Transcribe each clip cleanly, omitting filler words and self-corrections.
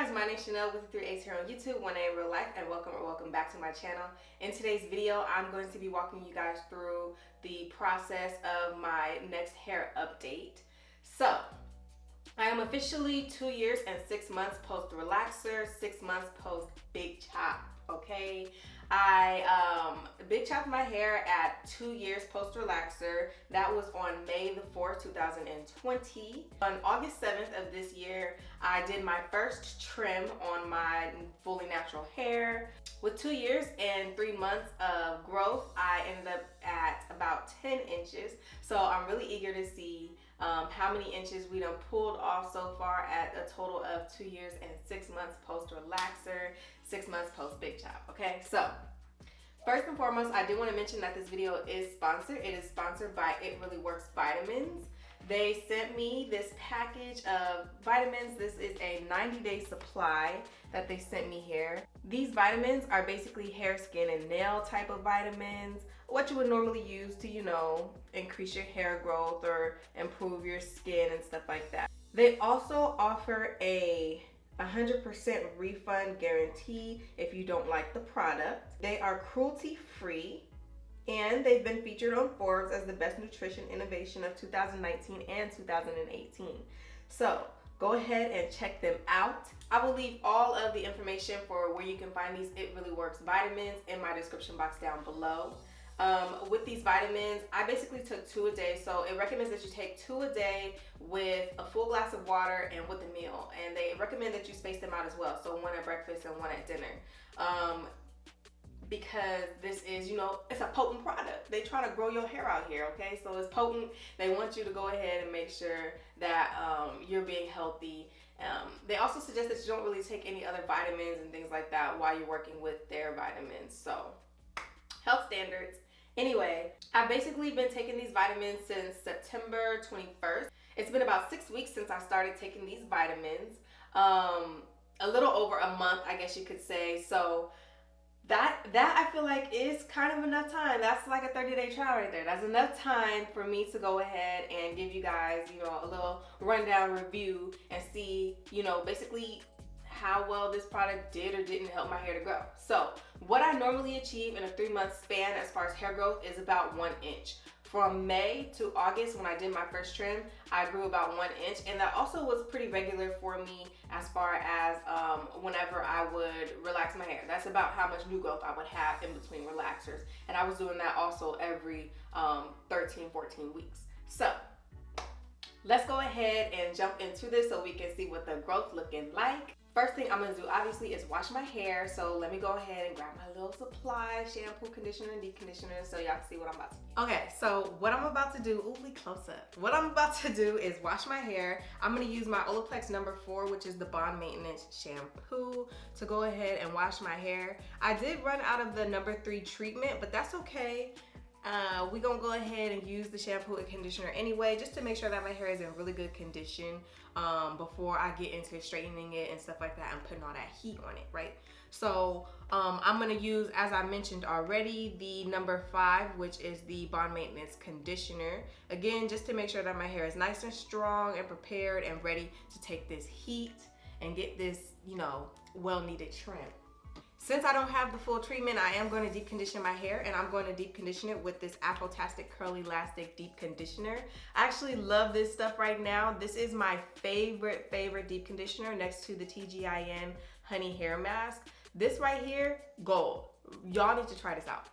guys, my name is Shaaanelle with the 3A's here on YouTube, 1A in real life, and welcome back to my channel. In today's video, I'm going to be walking you guys through the process of my next hair update. So, I am officially 2 years and 6 months post relaxer, 6 months post big chop, okay? I big chopped my hair at 2 years post relaxer. That was on May the 4th, 2020. On August 7th of this year, I did my first trim on my fully natural hair. With 2 years and 3 months of growth, I ended up at about 10 inches. So I'm really eager to see how many inches we done pulled off so far at a total of 2 years and 6 months post relaxer, 6 months post big chop, okay? So, first and foremost, I do want to mention that this video is sponsored. It is sponsored by It Really Works Vitamins. They sent me this package of vitamins. This is a 90-day supply that they sent me here. These vitamins are basically hair, skin, and nail type of vitamins. What you would normally use to, you know, increase your hair growth or improve your skin and stuff like that. They also offer a 100% refund guarantee if you don't like the product. They are cruelty-free, and they've been featured on Forbes as the best nutrition innovation of 2019 and 2018. So go ahead and check them out. I will leave all of the information for where you can find these It Really Works vitamins in my description box down below. With these vitamins, I basically took 2 a day. So it recommends that you take 2 a day with a full glass of water and with a meal. And they recommend that you space them out as well. So 1 at breakfast and 1 at dinner. Because this is, you know, it's a potent product. They try to grow your hair out here, okay? So it's potent. They want you to go ahead and make sure that you're being healthy. They also suggest that you don't really take any other vitamins and things like that while you're working with their vitamins. So, health standards. Anyway, I've basically been taking these vitamins since September 21st. It's been about 6 weeks since I started taking these vitamins. A little over a month, I guess you could say. So that I feel like is kind of enough time. That's like a 30-day trial right there. That's enough time for me to go ahead and give you guys, you know, a little rundown review and see, you know, basically how well this product did or didn't help my hair to grow. So what I normally achieve in a 3-month span as far as hair growth is about 1 inch. From May to August, when I did my first trim, I grew about 1 inch, and that also was pretty regular for me as far as whenever I would relax my hair. That's about how much new growth I would have in between relaxers, and I was doing that also every 13, 14 weeks. So let's go ahead and jump into this so we can see what the growth looking like. First thing I'm gonna do obviously is wash my hair. So let me go ahead and grab my little supply, shampoo, conditioner, and deep conditioner so y'all can see what I'm about to do. Okay, so what I'm about to do, ooh, close up. What I'm about to do is wash my hair. I'm gonna use my Olaplex number 4, which is the Bond Maintenance Shampoo, to go ahead and wash my hair. I did run out of the number 3 treatment, but that's okay. We're gonna go ahead and use the shampoo and conditioner anyway, just to make sure that my hair is in really good condition before I get into straightening it and stuff like that and putting all that heat on it, right? So I'm gonna use, as I mentioned already, the number 5, which is the Bond Maintenance Conditioner. Again, just to make sure that my hair is nice and strong and prepared and ready to take this heat and get this, you know, well-needed trim. Since I don't have the full treatment, I am going to deep condition my hair, and I'm going to deep condition it with this Afro-tastic Curly Lastic Deep Conditioner. I actually love this stuff right now. This is my favorite deep conditioner next to the TGIN Honey Hair Mask. This right here, gold. Y'all need to try this out.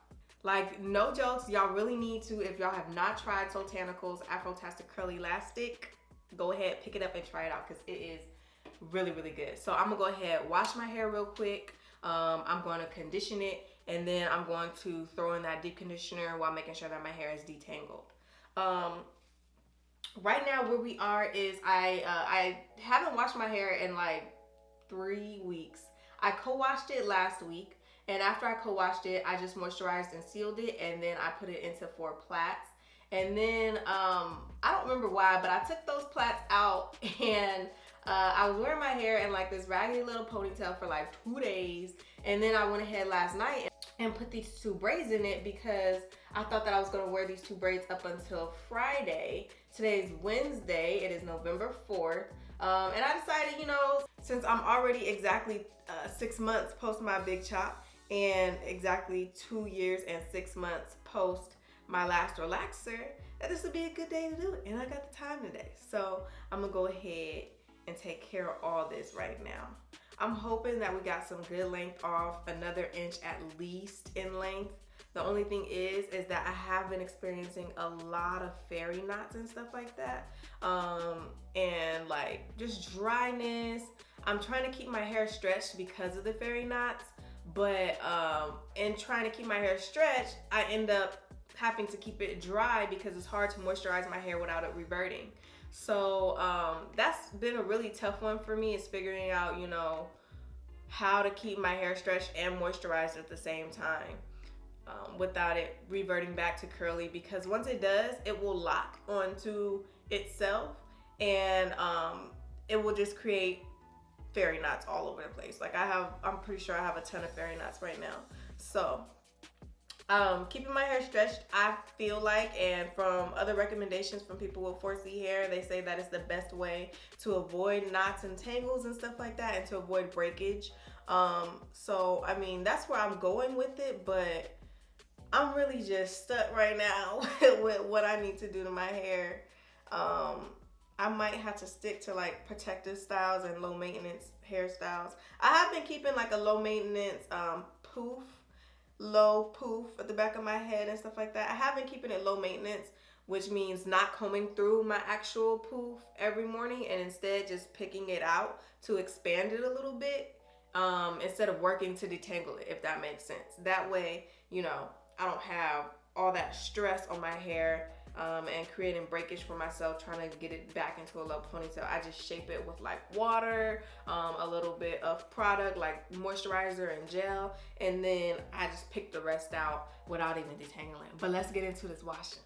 Like, no jokes, y'all really need to. If y'all have not tried Soultanical's Afro-tastic Curly Lastic, go ahead, pick it up and try it out because it is really, really good. So I'm gonna go ahead, wash my hair real quick. I'm going to condition it, and then I'm going to throw in that deep conditioner while making sure that my hair is detangled. Right now where we are is I haven't washed my hair in like 3 weeks. I co-washed it last week, and after I co-washed it, I just moisturized and sealed it, and then I put it into 4 plaits. And then I don't remember why, but I took those plaits out, and I was wearing my hair in like this raggedy little ponytail for like 2 days, and then I went ahead last night and put these 2 braids in it because I thought that I was gonna wear these 2 braids up until Friday. Today's Wednesday, it is November 4th. And I decided, you know, since I'm already exactly 6 months post my big chop and exactly 2 years and 6 months post my last relaxer, that this would be a good day to do it. And I got the time today. So I'm gonna go ahead and take care of all this right now. I'm hoping that we got some good length off, another inch at least in length. The only thing is that I have been experiencing a lot of fairy knots and stuff like that. And like just dryness. I'm trying to keep my hair stretched because of the fairy knots, but in trying to keep my hair stretched, I end up having to keep it dry because it's hard to moisturize my hair without it reverting. So that's been a really tough one for me, is figuring out, you know, how to keep my hair stretched and moisturized at the same time without it reverting back to curly, because once it does, it will lock onto itself and it will just create fairy knots all over the place. Like I'm pretty sure I have a ton of fairy knots right now. So keeping my hair stretched, I feel like, and from other recommendations from people with 4C hair, they say that it's the best way to avoid knots and tangles and stuff like that, and to avoid breakage. So I mean, that's where I'm going with it, but I'm really just stuck right now with what I need to do to my hair. I might have to stick to like protective styles and low maintenance hairstyles. I have been keeping like a low maintenance low poof at the back of my head and stuff like that. I have been keeping it low maintenance, which means not combing through my actual poof every morning and instead just picking it out to expand it a little bit, instead of working to detangle it, if that makes sense. That way, you know, I don't have all that stress on my hair and creating breakage for myself trying to get it back into a low ponytail. I just shape it with like water, a little bit of product like moisturizer and gel, and then I just pick the rest out without even detangling. But let's get into this washing.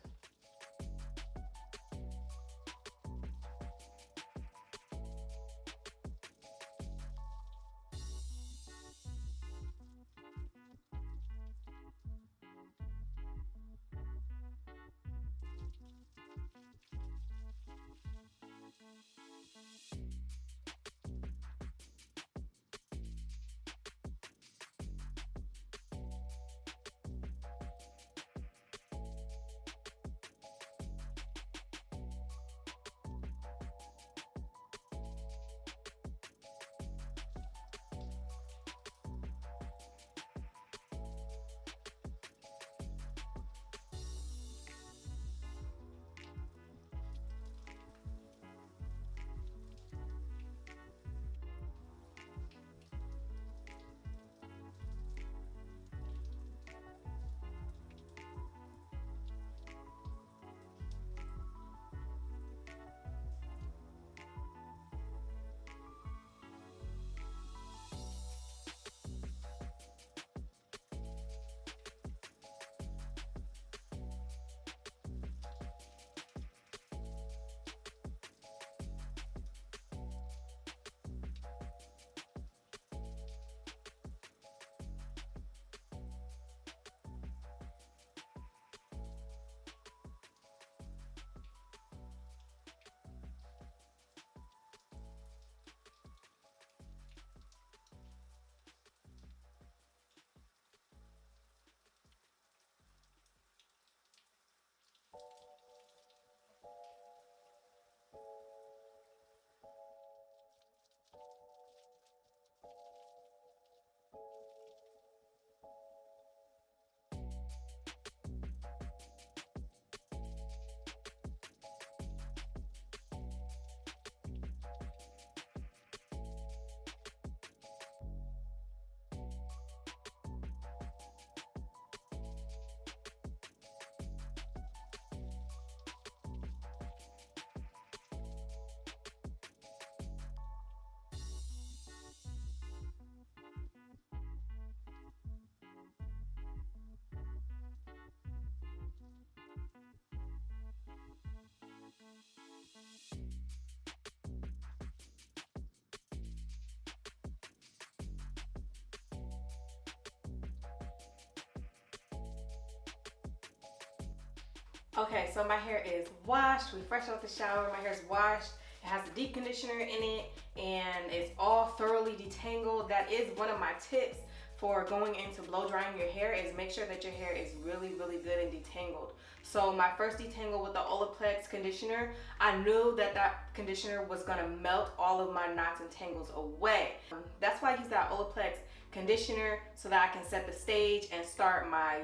Okay, so my hair is washed. We fresh out the shower. My hair's washed. It has the deep conditioner in it, and it's all thoroughly detangled. That is one of my tips for going into blow drying your hair, is make sure that your hair is really, really good and detangled. So my first detangle with the Olaplex conditioner, I knew that that conditioner was gonna melt all of my knots and tangles away. That's why I use that Olaplex conditioner, so that I can set the stage and start my,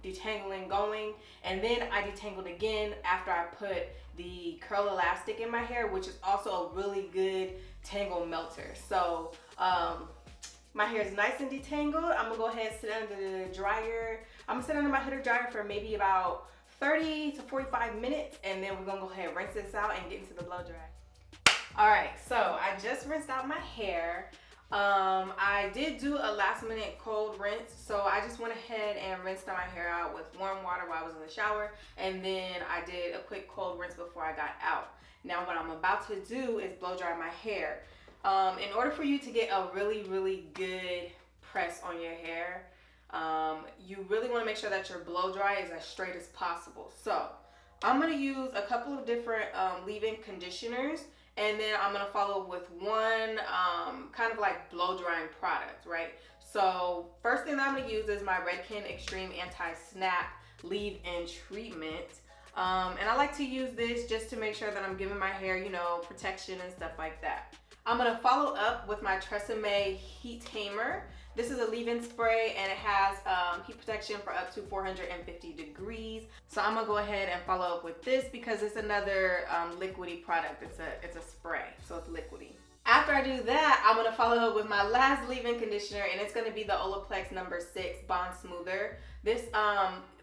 detangling going. And then I detangled again after I put the curl elastic in my hair, which is also a really good tangle melter. So my hair is nice and detangled. I'm gonna go ahead and sit under the dryer. I'm gonna sit under my heater dryer for maybe about 30 to 45 minutes, and then we're gonna go ahead and rinse this out and get into the blow dry. All right, so I just rinsed out my hair. I did do a last minute cold rinse, so I just went ahead and rinsed my hair out with warm water while I was in the shower, and then I did a quick cold rinse before I got out. Now what I'm about to do is blow dry my hair. In order for you to get a really, really good press on your hair, you really want to make sure that your blow dry is as straight as possible. So I'm going to use a couple of different leave-in conditioners, and then I'm going to follow up with one kind of like blow drying product, right? So first thing that I'm going to use is my Redken Extreme Anti-Snap leave-in treatment. And I like to use this just to make sure that I'm giving my hair, protection and stuff like that. I'm going to follow up with my Tresemme Heat Tamer. This is a leave-in spray, and it has heat protection for up to 450 degrees. So I'm gonna go ahead and follow up with this because it's another liquidy product. It's a spray, so it's liquidy. After I do that, I'm gonna follow up with my last leave-in conditioner, and it's gonna be the Olaplex number 6 Bond Smoother. This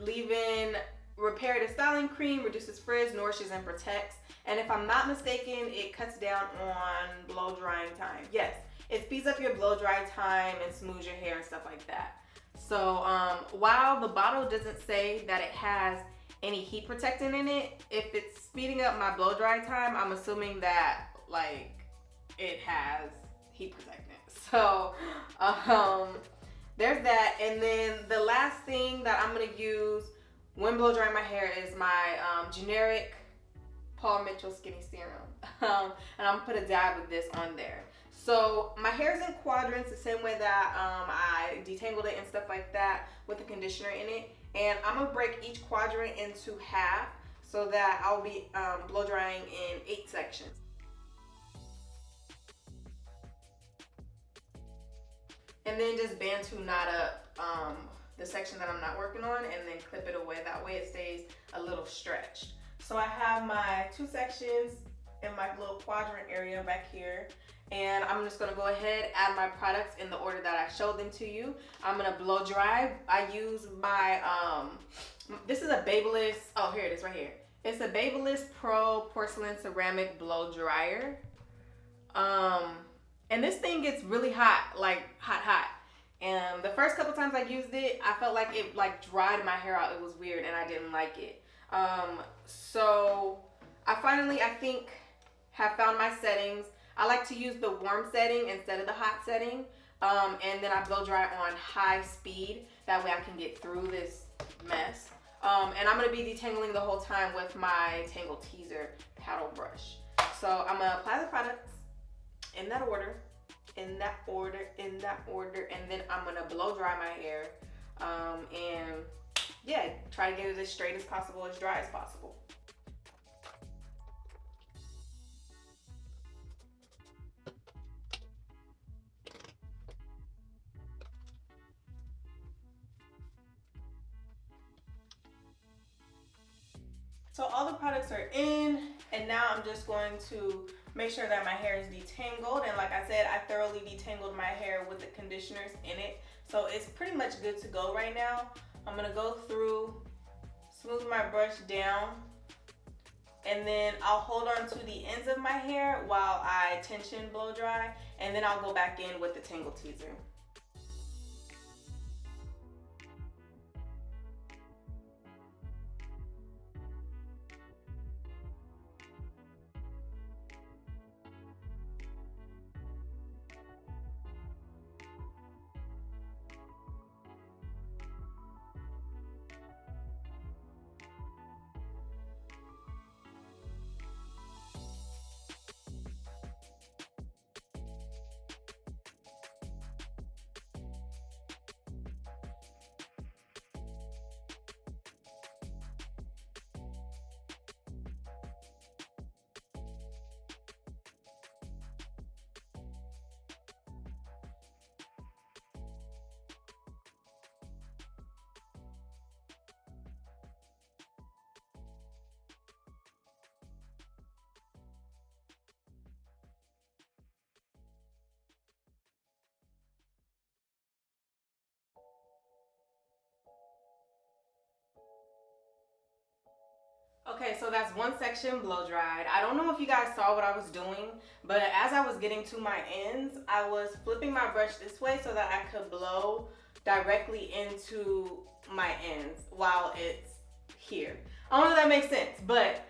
leave-in repair styling cream reduces frizz, nourishes, and protects. And if I'm not mistaken, it cuts down on blow drying time. Yes, it speeds up your blow dry time and smooths your hair and stuff like that. So while the bottle doesn't say that it has any heat protectant in it, if it's speeding up my blow dry time, I'm assuming that it has heat protectant. So there's that. And then the last thing that I'm gonna use when blow drying my hair is my generic Paul Mitchell Skinny Serum. And I'm gonna put a dab of this on there. So my hair is in quadrants, the same way that I detangled it and stuff like that with the conditioner in it. And I'm gonna break each quadrant into half so that I'll be blow drying in 8 sections. And then just Bantu knot up the section that I'm not working on, and then clip it away. That way it stays a little stretched. So I have my 2 sections in my little quadrant area back here, and I'm just gonna go ahead, add my products in the order that I showed them to you. I'm gonna blow dry. I use my, this is a Babyliss, oh here it is right here. It's a Babyliss Pro Porcelain Ceramic Blow Dryer. And this thing gets really hot, like hot. And the first couple times I used it, I felt like it dried my hair out. It was weird and I didn't like it. So I finally, I think, have found my settings. I like to use the warm setting instead of the hot setting. And then I blow dry on high speed. That way I can get through this mess. And I'm gonna be detangling the whole time with my Tangle Teaser paddle brush. So I'm gonna apply the products in that order, and then I'm gonna blow dry my hair. And yeah, try to get it as straight as possible, as dry as possible. So all the products are in, and now I'm just going to make sure that my hair is detangled. And like I said, I thoroughly detangled my hair with the conditioners in it. So it's pretty much good to go right now. I'm gonna go through, smooth my brush down, and then I'll hold on to the ends of my hair while I tension blow dry, and then I'll go back in with the Tangle Teaser. Okay, so that's one section blow dried. I don't know if you guys saw what I was doing, but as I was getting to my ends, I was flipping my brush this way so that I could blow directly into my ends while it's here. I don't know if that makes sense, but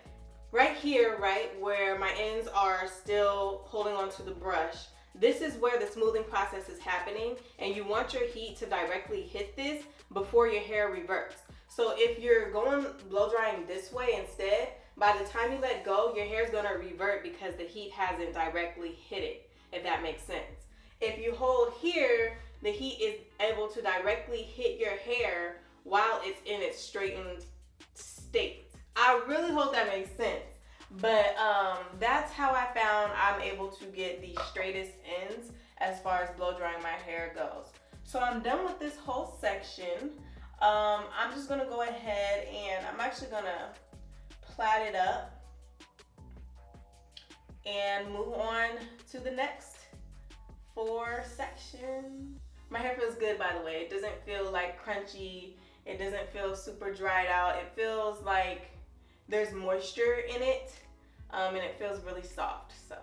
right here, right where my ends are still holding onto the brush, this is where the smoothing process is happening, and you want your heat to directly hit this before your hair reverts. So if you're going blow drying this way instead, by the time you let go, your hair is going to revert because the heat hasn't directly hit it, if that makes sense. If you hold here, the heat is able to directly hit your hair while it's in its straightened state. I really hope that makes sense. But that's how I found I'm able to get the straightest ends as far as blow drying my hair goes. So I'm done with this whole section. I'm just gonna go ahead and I'm actually gonna plait it up and move on to the next 4 sections. My hair feels good, by the way. It doesn't feel like crunchy. It doesn't feel super dried out. It feels like there's moisture in it, and it feels really soft, so.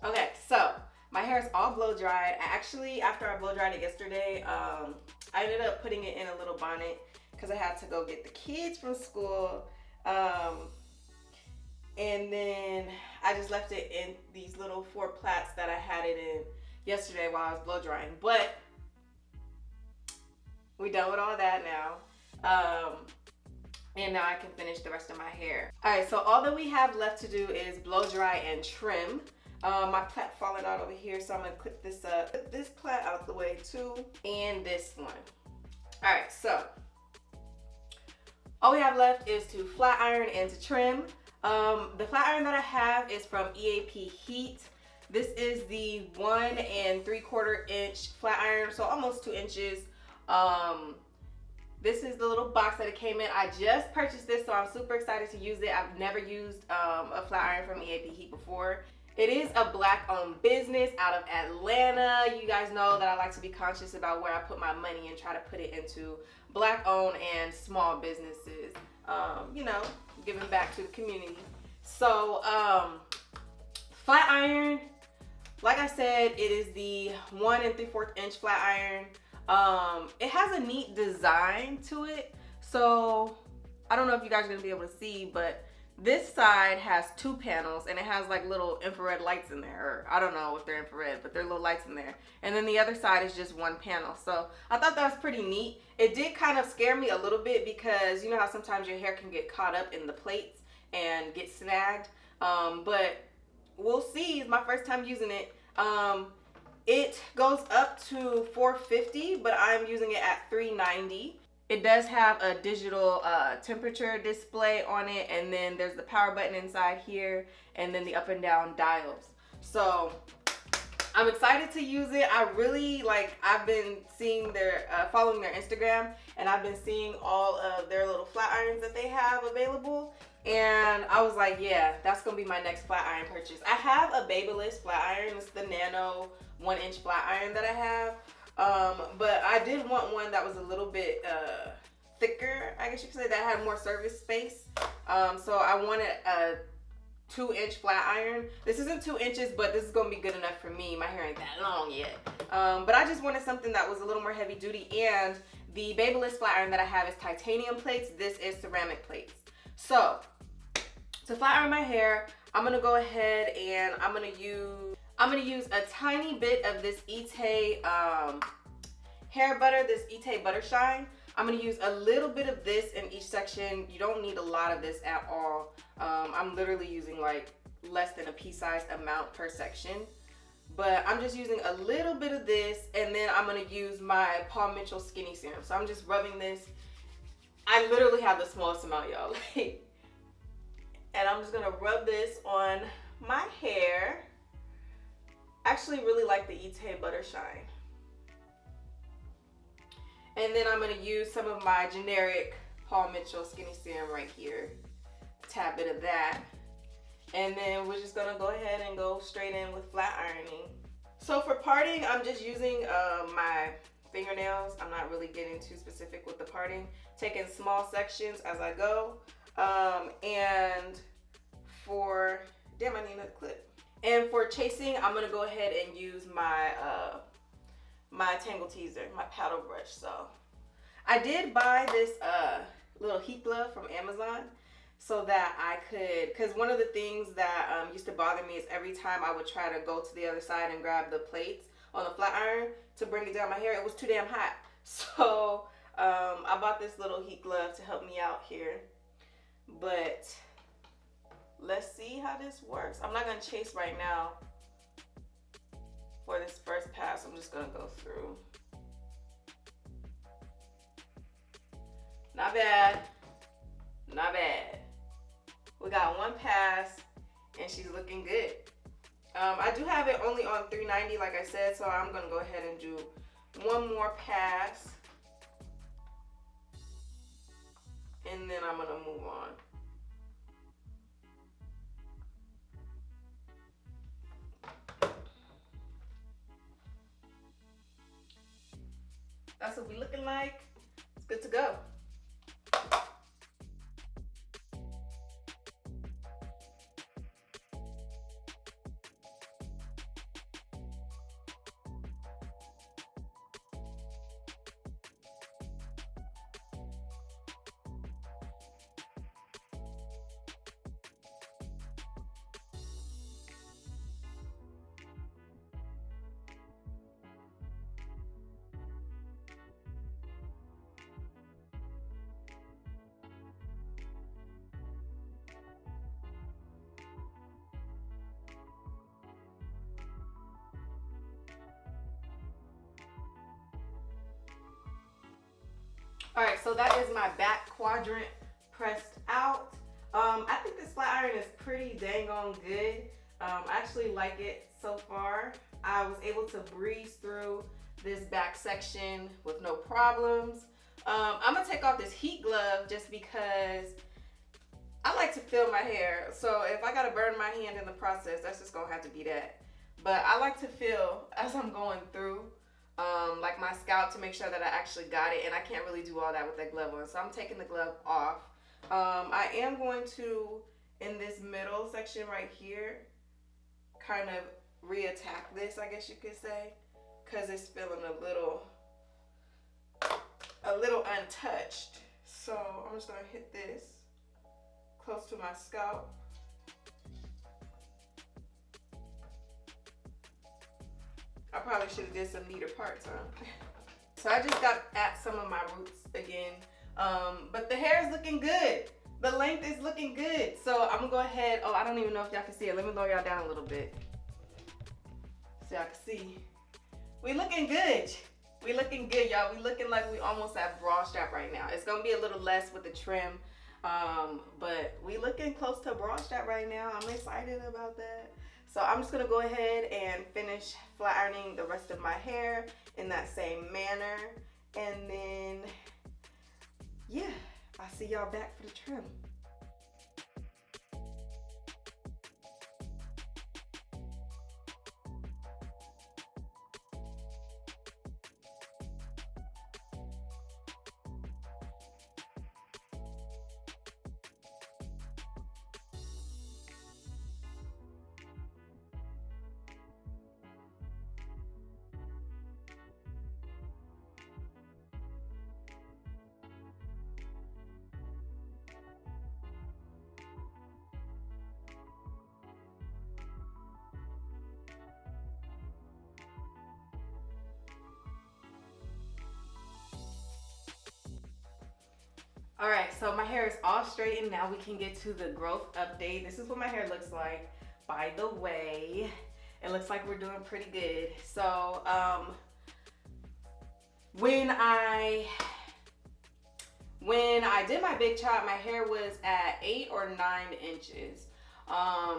Okay, so my hair is all blow dried. Actually, after I blow dried it yesterday, I ended up putting it in a little bonnet because I had to go get the kids from school. And then I just left it in these little 4 plaits that I had it in yesterday while I was blow drying. But we done with all that now. And now I can finish the rest of my hair. All right, so all that we have left to do is blow dry and trim. My plait falling out over here, so I'm gonna clip this up. Put this plait out the way too, and this one. All right, so all we have left is to flat iron and to trim. The flat iron that I have is from EAP Heat. This is the 1 3/4 inch flat iron, so almost 2 inches. This is the little box that it came in. I just purchased this, so I'm super excited to use it. I've never used a flat iron from EAP Heat before. It is a Black-owned business out of Atlanta. You guys know that I like to be conscious about where I put my money and try to put it into Black-owned and small businesses. You know, giving back to the community. So, flat iron, like I said, it is the 1 3/4 inch flat iron. It has a neat design to it. So, I don't know if you guys are going to be able to see, but this side has 2 panels and it has like little infrared lights in there. Or I don't know if they're infrared, but there are little lights in there. And then the other side is just 1 panel. So I thought that was pretty neat. It did kind of scare me a little bit because you know how sometimes your hair can get caught up in the plates and get snagged. But we'll see. It's my first time using it. It goes up to 450, but I'm using it at 390. It does have a digital temperature display on it, and then there's the power button inside here, and then the up and down dials. So I'm excited to use it. I really I've been seeing their, following their Instagram, and I've been seeing all of their little flat irons that they have available. And I was like, yeah, that's gonna be my next flat iron purchase. I have a Babyliss flat iron. It's the Nano 1 inch flat iron that I have. But I did want one that was a little bit thicker, I guess you could say, that had more surface space. So I wanted a 2-inch flat iron. This isn't 2 inches, but this is gonna be good enough for me. My hair ain't that long yet. But I just wanted something that was a little more heavy duty, and the Babyliss flat iron that I have is titanium plates. This is ceramic plates. So to flat iron my hair, I'm gonna go ahead and I'm gonna use a tiny bit of this Ite hair butter, this Ite Butter Shine. I'm gonna use a little bit of this in each section. You don't need a lot of this at all. I'm literally using like less than a pea-sized amount per section. But I'm just using a little bit of this, and then I'm gonna use my Paul Mitchell Skinny Serum. So I'm just rubbing this. I literally have the smallest amount, y'all. And I'm just gonna rub this on my hair. I actually really like the Ite Butter Shine. And then I'm gonna use some of my generic Paul Mitchell Skinny Serum right here. A tad bit of that. And then we're just gonna go ahead and go straight in with flat ironing. So for parting, I'm just using my fingernails. I'm not really getting too specific with the parting. Taking small sections as I go. And for, damn, I need another clip. And for chasing, I'm gonna go ahead and use my my Tangle Teezer, my paddle brush. So I did buy this little heat glove from Amazon so that I could, because one of the things that used to bother me is every time I would try to go to the other side and grab the plates on the flat iron to bring it down my hair, it was too damn hot. So I bought this little heat glove to help me out here. But let's see how this works. I'm not gonna chase right now. For this first pass, I'm just gonna go through. Not bad, not bad. We got one pass and she's looking good. I do have it only on 390 like I said, so I'm gonna go ahead and do one more pass. And then I'm gonna move on. That's what we looking like. It's good to go. All right, so that is my back quadrant pressed out. I think this flat iron is pretty dang on good. I actually like it so far. I was able to breeze through this back section with no problems. I'm gonna take off this heat glove just because I like to feel my hair. So if I gotta burn my hand in the process, that's just gonna have to be that. But I like to feel as I'm going through like my scalp to make sure that I actually got it, and I can't really do all that with that glove on, so I'm taking the glove off. I am going to, in this middle section right here, kind of reattack this, I guess you could say, because it's feeling a little untouched. So I'm just gonna hit this close to my scalp. I probably should have did some neater parts, huh? So I just got at some of my roots again. But the hair is looking good. The length is looking good. So I'm gonna go ahead. Oh, I don't even know if y'all can see it. Let me lower y'all down a little bit so y'all can see. We looking good. We looking good, y'all. We looking like we almost at bra strap right now. It's gonna be a little less with the trim. But we looking close to bra strap right now. I'm excited about that. So I'm just gonna go ahead and finish flat ironing the rest of my hair in that same manner. And then, yeah, I'll see y'all back for the trim. All right, so my hair is all straightened. Now we can get to the growth update. This is what my hair looks like, by the way. It looks like we're doing pretty good. So when I did my big chop, my hair was at 8 or 9 inches. I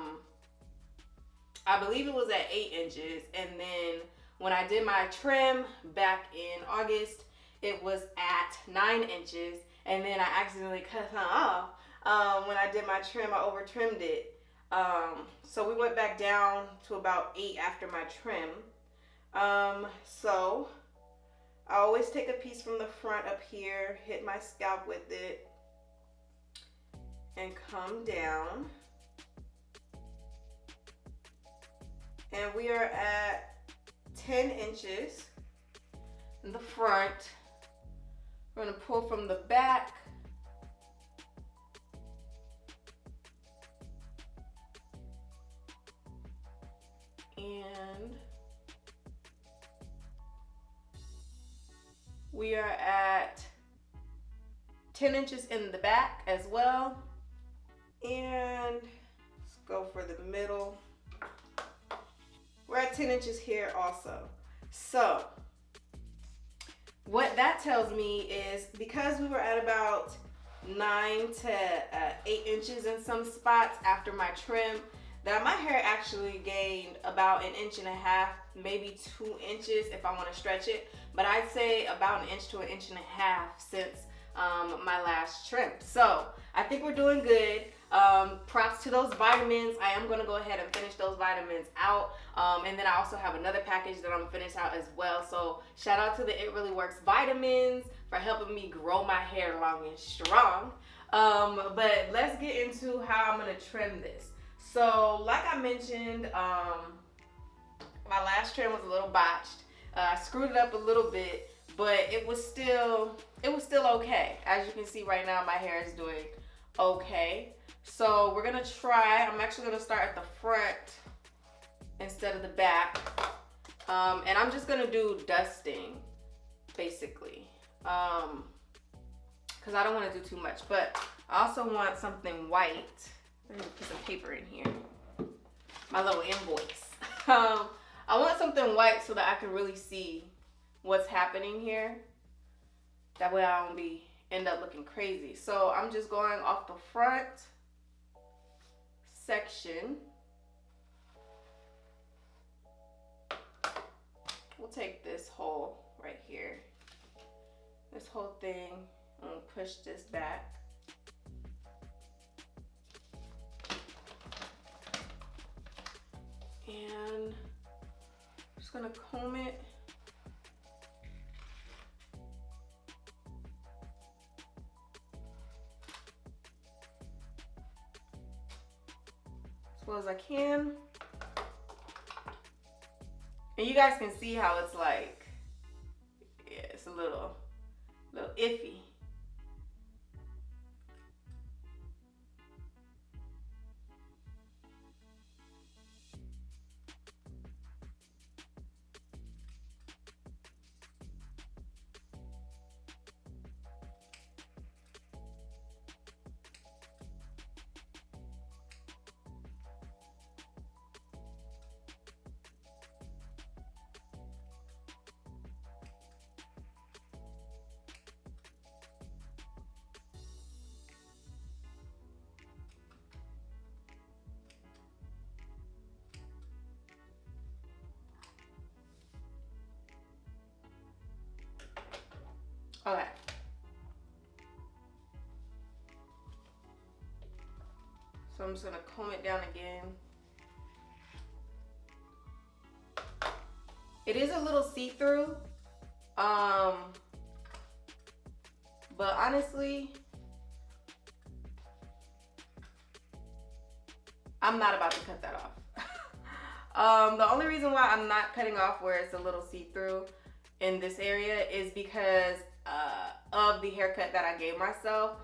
believe it was at 8 inches. And then when I did my trim back in August, it was at 9 inches. And then I accidentally cut it off. When I did my trim, I over trimmed it. So we went back down to about 8 after my trim. So I always take a piece from the front up here, hit my scalp with it, and come down. And we are at 10 inches in the front. We're gonna pull from the back. And we are at 10 inches in the back as well. And let's go for the middle. We're at 10 inches here also. So what that tells me is, because we were at about 9 to 8 inches in some spots after my trim, that my hair actually gained about 1.5 inches, maybe 2 inches if I want to stretch it. But I'd say about 1 inch to 1.5 inches since my last trim. So I think we're doing good. Props to those vitamins. I am going to go ahead and finish those vitamins out. And then I also have another package that I'm going to finish out as well. So shout out to the It Really Works vitamins for helping me grow my hair long and strong. But let's get into how I'm going to trim this. So like I mentioned, my last trim was a little botched. I screwed it up a little bit, but it was still okay. As you can see right now, my hair is doing okay. So we're gonna try, I'm actually gonna start at the front instead of the back. And I'm just gonna do dusting, basically. Cause I don't wanna do too much, but I also want something white. Let me put some paper in here. My little invoice. I want something white so that I can really see what's happening here. That way I don't end up looking crazy. So I'm just going off the front section. We'll take this hole right here. This whole thing, I'm gonna push this back. And I'm just gonna comb it. As well as I can. And you guys can see how it's like, yeah, it's a little iffy. Okay. So I'm just gonna comb it down again. It is a little see-through, but honestly, I'm not about to cut that off. The only reason why I'm not cutting off where it's a little see-through in this area is because of the haircut that I gave myself.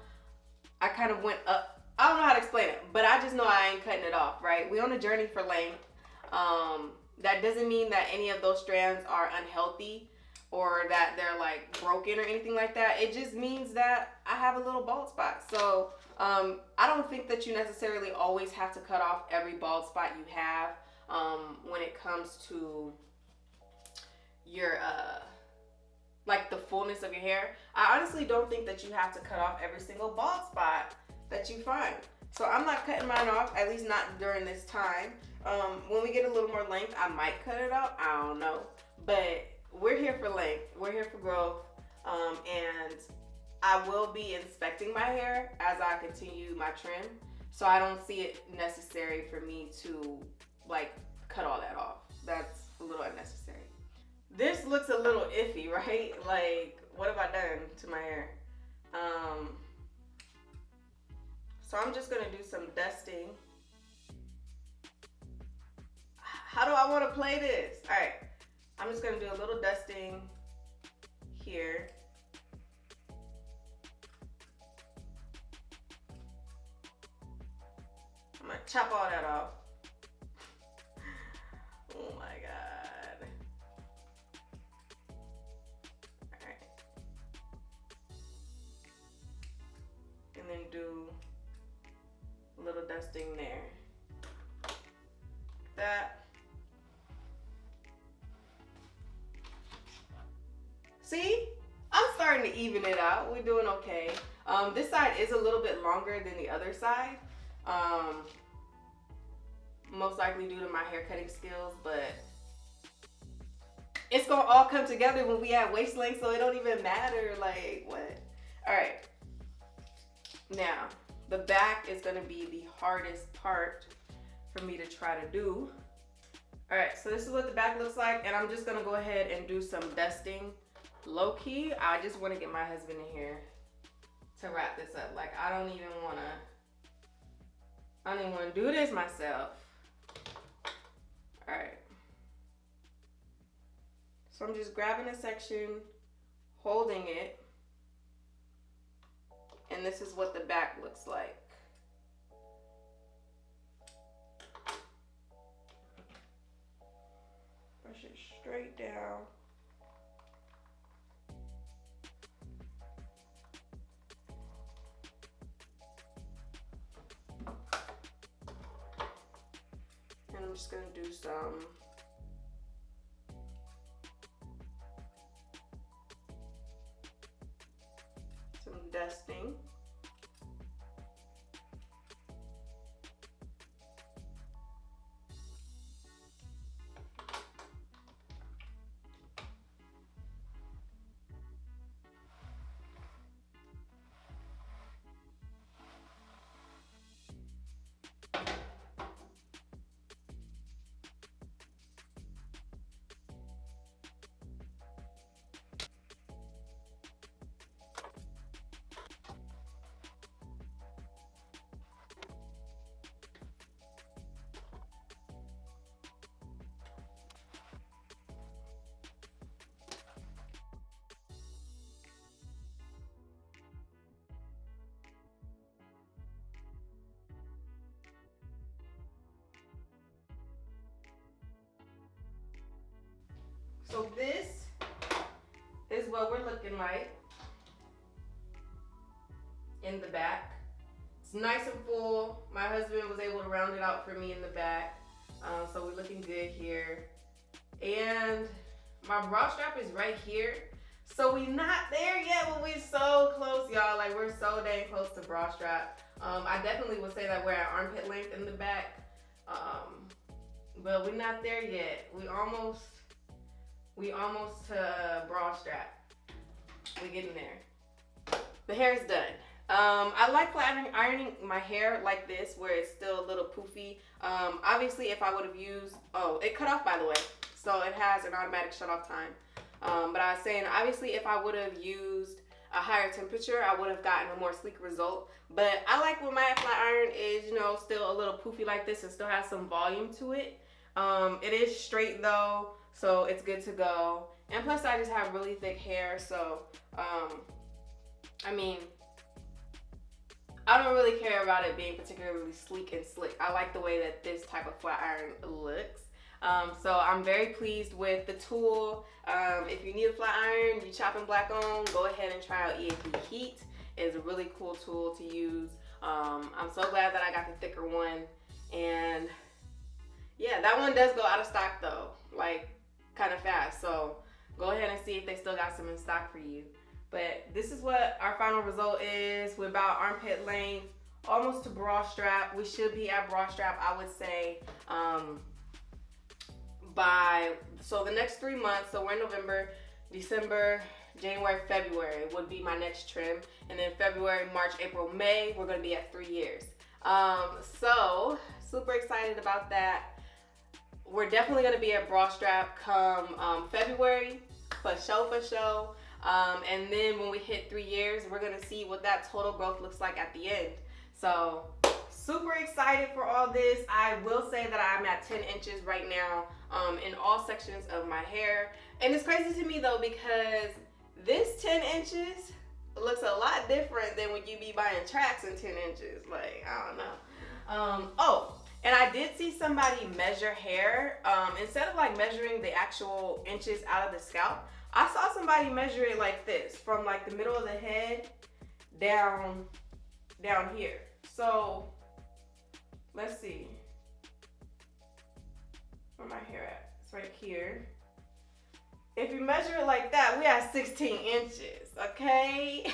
I kind of went up. I don't know how to explain it, but I just know I ain't cutting it off, right? We're on a journey for length. That doesn't mean that any of those strands are unhealthy or that they're like broken or anything like that. It just means that I have a little bald spot. So I don't think that you necessarily always have to cut off every bald spot you have when it comes to your like the fullness of your hair. I honestly don't think that you have to cut off every single bald spot that you find. So I'm not cutting mine off, at least not during this time. When we get a little more length, I might cut it off. I don't know. But we're here for length. We're here for growth. And I will be inspecting my hair as I continue my trim. So I don't see it necessary for me to like cut all that off. That's a little unnecessary. This looks a little iffy, right? Like, what have I done to my hair? So I'm just gonna do some dusting. How do I want to play this? All right, I'm just gonna do a little dusting here. I'm gonna chop all that off. Oh my God. All right. And then do a little dusting there. That. See? I'm starting to even it out. We're doing okay. This side is a little bit longer than the other side. Most likely due to my hair cutting skills, but it's gonna all come together when we have waist length, so it don't even matter. Like, what? All right. Now, the back is gonna be the hardest part for me to try to do. All right, so this is what the back looks like, and I'm just gonna go ahead and do some dusting. Low key, I just wanna get my husband in here to wrap this up. Like, I don't even wanna do this myself. All right. So I'm just grabbing a section, holding it, and this is what the back looks like. Brush it straight down. And I'm just gonna do some dusting. So this is what we're looking like in the back. It's nice and full. My husband was able to round it out for me in the back. So we're looking good here. And my bra strap is right here. So we're not there yet, but we're so close, y'all. Like, we're so dang close to bra strap. I definitely would say that we're at armpit length in the back. But we're not there yet. We almost to bra strap. We're getting there. The hair is done. I like flat ironing my hair like this, where it's still a little poofy. Obviously, if I would have used, it cut off, by the way, so it has an automatic shut off time. But I was saying, obviously, if I would have used a higher temperature, I would have gotten a more sleek result. But I like when my flat iron is, you know, still a little poofy like this and still has some volume to it. It is straight though, so it's good to go. And plus, I just have really thick hair, so I mean, I don't really care about it being particularly sleek and slick. I like the way that this type of flat iron looks. So I'm very pleased with the tool. If you need a flat iron, you chopping black on, go ahead and try out EAP Heat. is a really cool tool to use. I'm so glad that I got the thicker one. And yeah, that one does go out of stock though, like kind of fast. So go ahead and see if they still got some in stock for you. But this is what our final result is. We're about armpit length, almost to bra strap. We should be at bra strap, I would say, so the next 3 months. So we're in November, December, January, February would be my next trim. And then February, March, April, May, we're gonna be at 3 years. So super excited about that. We're definitely gonna be at bra strap come February, for sure. And then when we hit 3 years, we're gonna see what that total growth looks like at the end. So super excited for all this. I will say that I'm at 10 inches right now in all sections of my hair. And it's crazy to me though, because this 10 inches looks a lot different than when you be buying tracks in 10 inches. Like, I don't know. Oh, and I did see somebody measure hair. Instead of like measuring the actual inches out of the scalp, I saw somebody measure it like this, from like the middle of the head down here. So let's see where my hair at. It's right here. If you measure it like that, we have 16 inches, okay?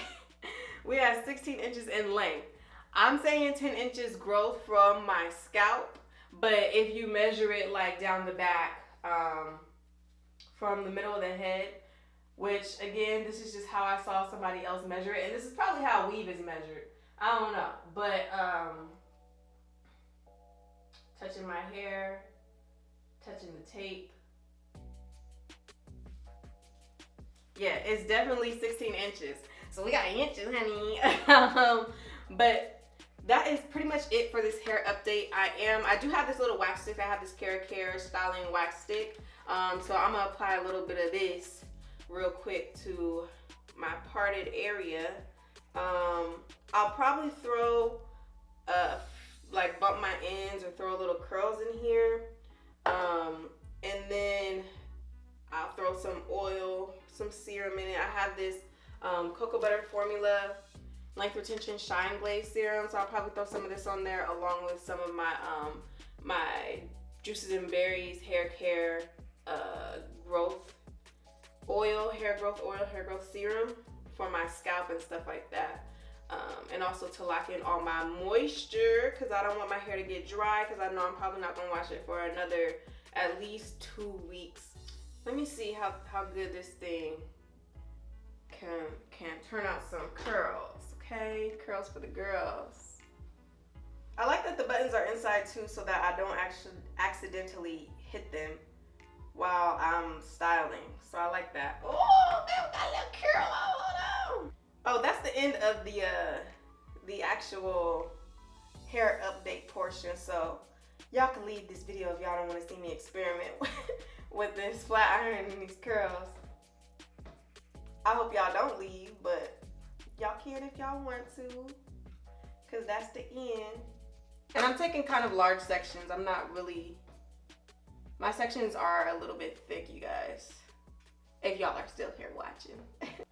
We have 16 inches in length. I'm saying 10 inches growth from my scalp, but if you measure it like down the back, from the middle of the head, which again, this is just how I saw somebody else measure it, and this is probably how weave is measured. I don't know, but touching my hair, touching the tape. Yeah, it's definitely 16 inches. So we got inches, honey. But that is pretty much it for this hair update. I do have this little wax stick. I have this Care styling wax stick. So I'm gonna apply a little bit of this real quick to my parted area. I'll probably throw, like bump my ends or throw little curls in here. And then I'll throw some oil, some serum in it. I have this cocoa butter formula length retention shine glaze serum, so I'll probably throw some of this on there along with some of my my juices and berries hair care growth oil, hair growth serum for my scalp and stuff like that. And also to lock in all my moisture, because I don't want my hair to get dry, because I know I'm probably not going to wash it for another at least 2 weeks. Let me see how good this thing can turn out some curls, okay? Curls for the girls. I like that the buttons are inside too, so that I don't actually accidentally hit them while I'm styling. So I like that. Oh, that got a little curl all on. Oh, that's the end of the actual hair update portion. So y'all can leave this video if y'all don't want to see me experiment with this flat iron and these curls. I hope y'all don't leave, but y'all can if y'all want to, because that's the end. And I'm taking kind of large sections. I'm not really, my sections are a little bit thick, you guys, if y'all are still here watching.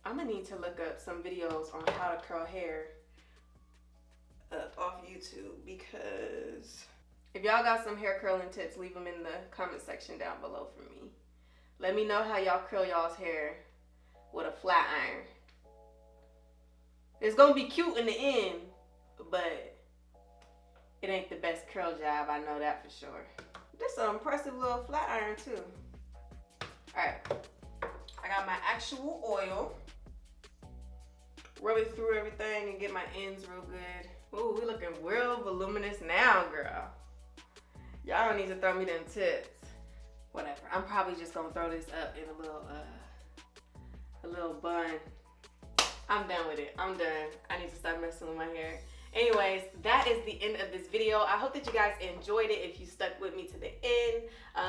I'm gonna need to look up some videos on how to curl hair off YouTube, because if y'all got some hair curling tips, leave them in the comment section down below for me. Let me know how y'all curl y'all's hair with a flat iron. It's gonna be cute in the end, but it ain't the best curl job, I know that for sure. This is an impressive little flat iron too. Alright, I got my actual oil. Rub it through everything and get my ends real good. Ooh, we looking real voluminous now, girl. Y'all don't need to throw me them tips. Whatever, I'm probably just gonna throw this up in a little bun. I'm done with it. I'm done. I need to stop messing with my hair. Anyways, that is the end of this video. I hope that you guys enjoyed it. If you stuck with me to the end,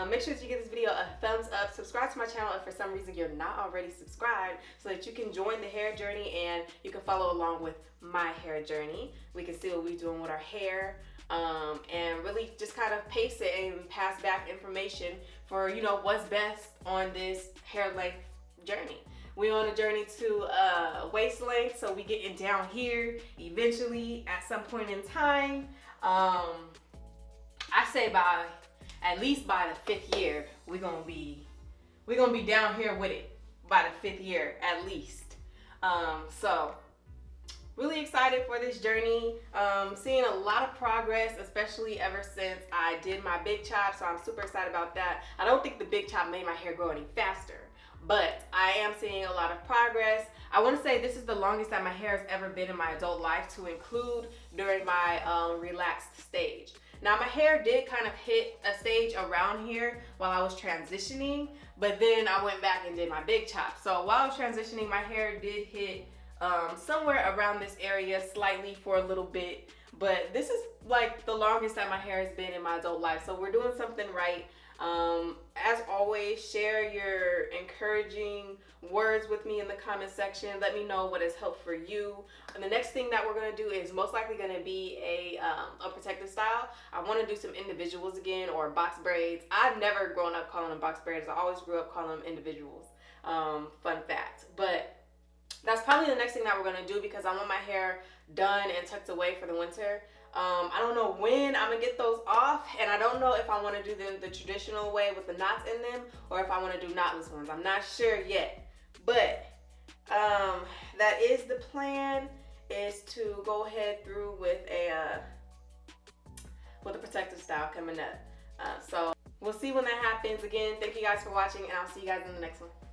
make sure that you give this video a thumbs up. Subscribe to my channel if for some reason you're not already subscribed, so that you can join the hair journey and you can follow along with my hair journey. We can see what we're doing with our hair, and really just kind of pace it and pass back information for, you know, what's best on this hair length journey. We on a journey to waist length, so we getting down here eventually at some point in time. I say at least by the 5th year, we're gonna be down here with it by the 5th year at least. So really excited for this journey. Seeing a lot of progress, especially ever since I did my big chop, so I'm super excited about that. I don't think the big chop made my hair grow any faster, but I am seeing a lot of progress. I want to say this is the longest that my hair has ever been in my adult life, to include during my relaxed stage. Now my hair did kind of hit a stage around here while I was transitioning, but then I went back and did my big chop. So while I was transitioning, my hair did hit somewhere around this area slightly for a little bit, but this is like the longest that my hair has been in my adult life. So we're doing something right. As always, share your encouraging words with me in the comment section. Let me know what has helped for you. And the next thing that we're going to do is most likely going to be a protective style. I want to do some individuals again, or box braids. I've never grown up calling them box braids. I always grew up calling them individuals. Fun fact. But that's probably the next thing that we're going to do, because I want my hair done and tucked away for the winter. I don't know when I'm going to get those off, and I don't know if I want to do them the traditional way with the knots in them, or if I want to do knotless ones. I'm not sure yet, but that is the plan, is to go ahead through with a protective style coming up. So we'll see when that happens. Again, thank you guys for watching, and I'll see you guys in the next one.